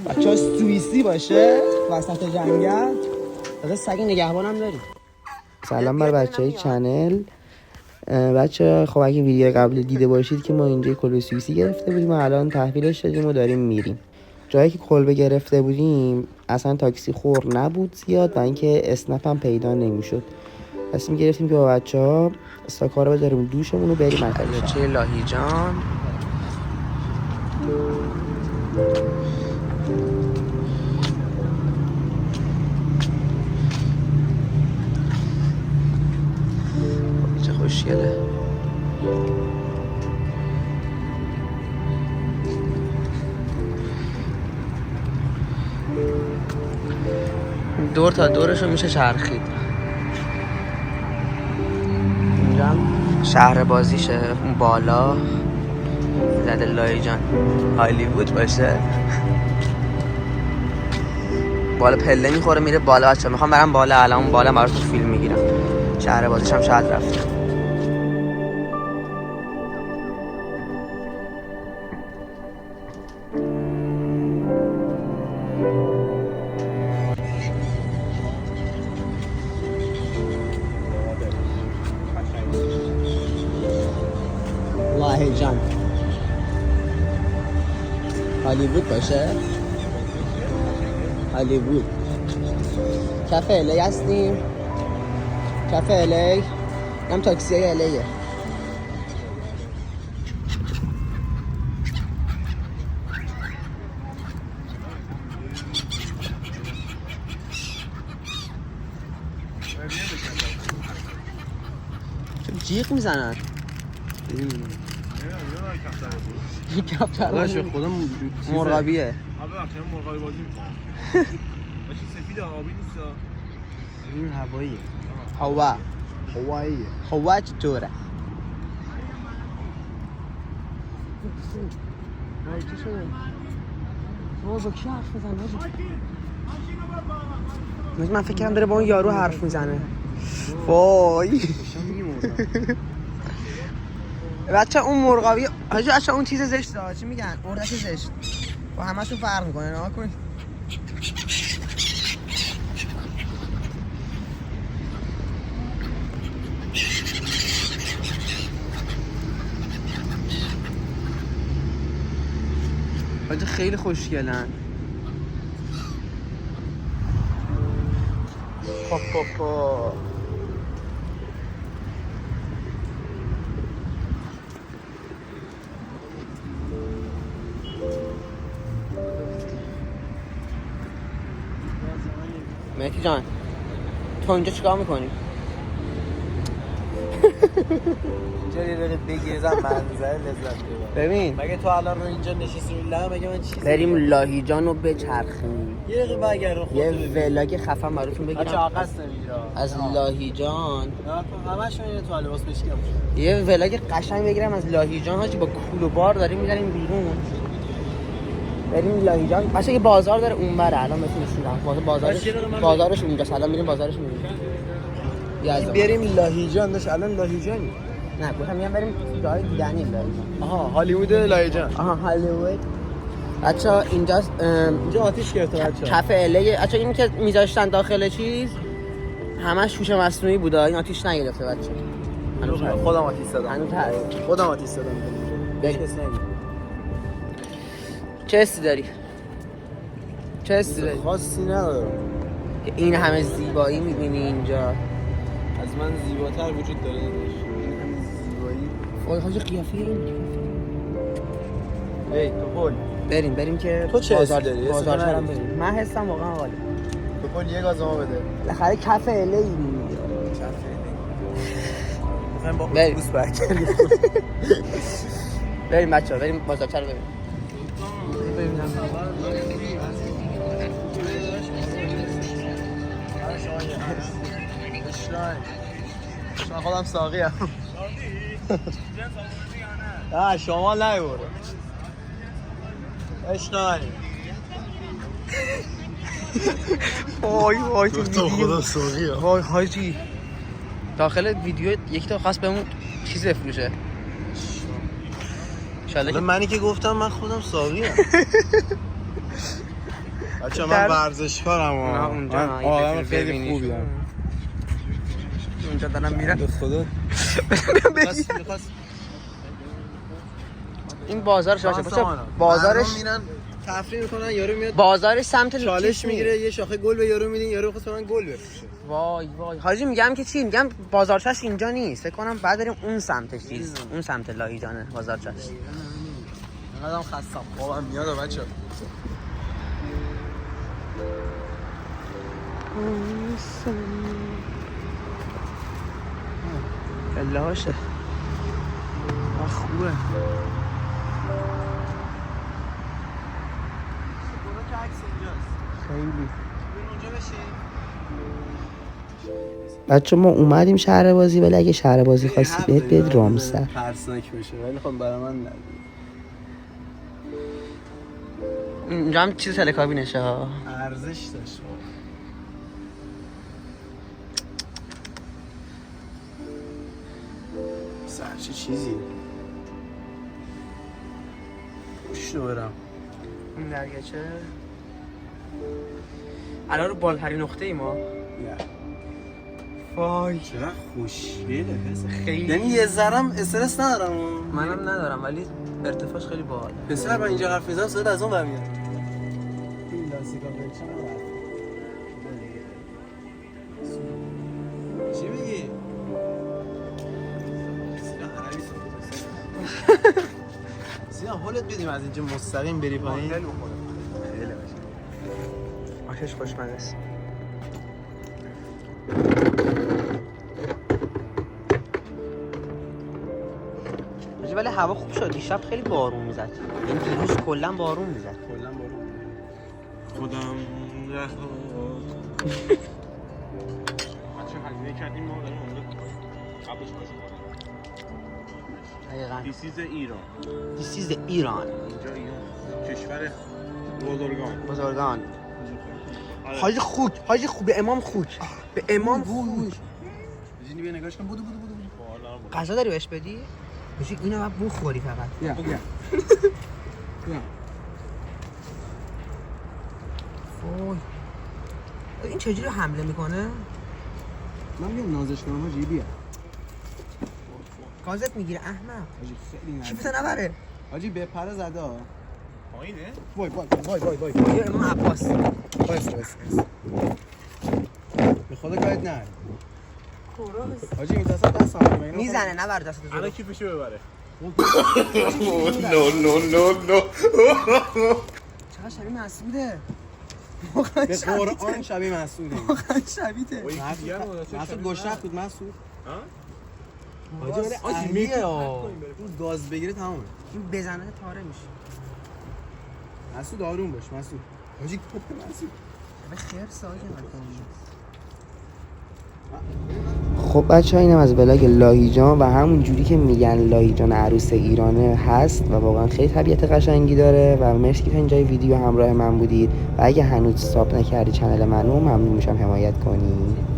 بچه‌ها سوئیسی باشه وسط جنگل. داده سگ نگهبانم داریم. سلام بر بچه‌های چنل. بچه خب اگه ویدیو قبل دیده باشید که ما اینجا کلبه سوئیسی گرفته بودیم و الان تحویلش دادیم و داریم میریم. جایی که کلبه گرفته بودیم اصلا تاکسی خور نبود زیاد و اینکه اسنپ هم پیدا نمیشد. تصمیم گرفتیم که با بچه‌ها استاکارا بذاریم دوشمون رو بریم منطقه لاهیجان. چه خوشگله. دور تا دورشو میشه چرخید. اینجا شهر بازیشه اون بالا زده لاهیجان هالیوود باشه. بالا پله میخوره میره بالا. بچه میخوام برم بالا. الان اون بالا براتون فیلم میگیرم. شهر بازیش هم شاید رفتم. لاهیجان هالیوود باشه. هالیوود کافه الی هستیم. کافه الی هم تاکسی های الیه. جیغ میزنن. کفتر خودم مرغابیه. مرغابی بازی میکنم. باشه سفید آبی نیست. این هواییه. هواییه. هوا چطوره؟ چی شده؟ با کی حرف میزنه؟ من فکر کردم داره با اون یارو حرف میزنه. وای بچه اون مرغابی حاجی اصلا اون چیز زشته. چی میگن؟ اردک زشت با همه‌شون فرق میکنه. نگاه کن. حاجی خیلی خوشگلن. مهدی جان تو اینجا چیکار میکنی؟ اینجا یه دقیقه بگیرزم منظره لذت ببرم. ببین مگه تو الان رو اینجا نشستی رو لحظه مگه من چیزی بریم لاهیجان رو بچرخیم. یه دقیقه برگرد خودت یه ولاگ خفن براتون بگیرم. بچه عقص نمیگیره از لاهیجان. همش اینه تو لباس بشکم. یه ولاگ قشنگ بگیرم از لاهیجان. حاجی با کول و بار داریم می‌ریم بیرون. بریم لاهیجان. باشه یه بازار داره اونوره. الان بهتون نشون میدم. بازارش اونجاست. الان میریم بازارش میریم. بریم لاهیجان. داش الان لاهیجانی. نه گفتم میام بریم جای دیدنی لاهیجان. آها هالیوود لاهیجان. آها هالیوود. بچا اینجاست. اینجا آتیش گرفته بچا. کافه الی. بچا این که میذاشتن داخل چیز همش هوش مصنوعی بوده. این آتیش نگرفته بچا. خودم آتیش زدم. هنوز هست. خودم آتیش زدم. چه حسی داری؟ چه حسی داری؟ خاصی ندارم. این همه زیبایی می‌بینی اینجا. از من زیباتر وجود داره داداش. زیبایی. وای حاجی قیافه رو ای تو پل. بریم که تو چه حسی داری؟ بازار برم بریم. من حسم واقعا عالی. تو پل یه گاز ما بده. بالاخره کافه الی می‌بینی. کافه الی. با اتوبوس برگردیم. بریم بچه‌ها بریم بازارچه رو بریم. من خودم ساقیم. نه شما نیور اشنانی. وای تو خودم ساقیم. وای حاجی داخل ویدیو یک تا خاص بهمون چیز بفروشه. منی که گفتم من خودم ساقیم. بچه من ورزشکارم اونجا آدم خیلی خوبی هم. اونجا دارم میرم به خدا این بازارش باشه بازارش میرن تفریح میکنن، یارو میاد بازارش سمت چالش میگیره یه شاخه گل به یارو میدین، یارو خواست من گل بفروشه. وای حاجی میگم که چی، میگم بازارچش اینجا نیست، فکر کنم بعد بریم اون سمتش چیز، اون سمت لاهیجانه بازارچش. اینقدرم خستم خوابم میاد بچه. پله هاشه خوبه. خیلی بچه ما اومدیم شهر بازی، ولی اگه شهر بازی خواستید برید رامسر. ترسناک بشه ولی خب برای من ندید. اینجا هم چیز تلکابینشه ها، ارزش داشت. چه چیزی پشت برم این درگچه الان رو بالترین نقطه ای ما. وای چقدر خوشگله خیلی، یعنی یه ذرم استرس ندارم. منم ندارم ولی ارتفاعش خیلی باحاله. پسر من اینجا حرف میزنم صدا از اون برمیاد. این لاستیکا بچم چی میگی؟ سینا حالت بدیم از اینجا مستقیم بری پایین. خیلی آشش خوشمزه است. ولی هوا خوب شد، دیشب خیلی بارون میزد، این دیروز کلا بارون میزد. کلا بارون خودم بچه هزینه کردیم ما داریم اونجا قبلش باشیم. دقیقاً This is ایران. This is ایران. اینجا ایران کشور بزرگان. حاجی خوک، حاجی خوب به امام خوک، به امام خوک. بجینی بیا نگاش کن. بودو غذا داری بهش بدی؟ بشی اینو باید بخوری فقط. بیا وای این چجوری حمله میکنه؟ من بیام نازش کنم حاجی. بیا گازت میگیره احمق. حاجی خیلی نازش چیپس نبره حاجی. به پره زده ها. پایینه؟ وای یا امام عباس. بس به خدا کارت نه حاجی. میترسم دست هم میزنه نبر دست تو. الان کیفشو ببره. نو چقدر شبیه مسعوده. به قرآن شبیه مسعوده. واقعا شبیه. مسعود گشنه بود. مسعود حاجی ولی عجیبیه این گاز بگیره تمامه. این بزنه پاره میشه. مسعود آروم باش. مسعود حاجی مسعود به خیر ساجه خب بچه ها اینم از بلاگ لاهیجان و همون جوری که میگن لاهیجان عروس ایرانه هست و واقعا خیلی طبیعت قشنگی داره و مرسی که تا اینجای ویدیو همراه من بودید و اگه هنوز ساب نکردی چنل منو ممنون میشم حمایت کنید.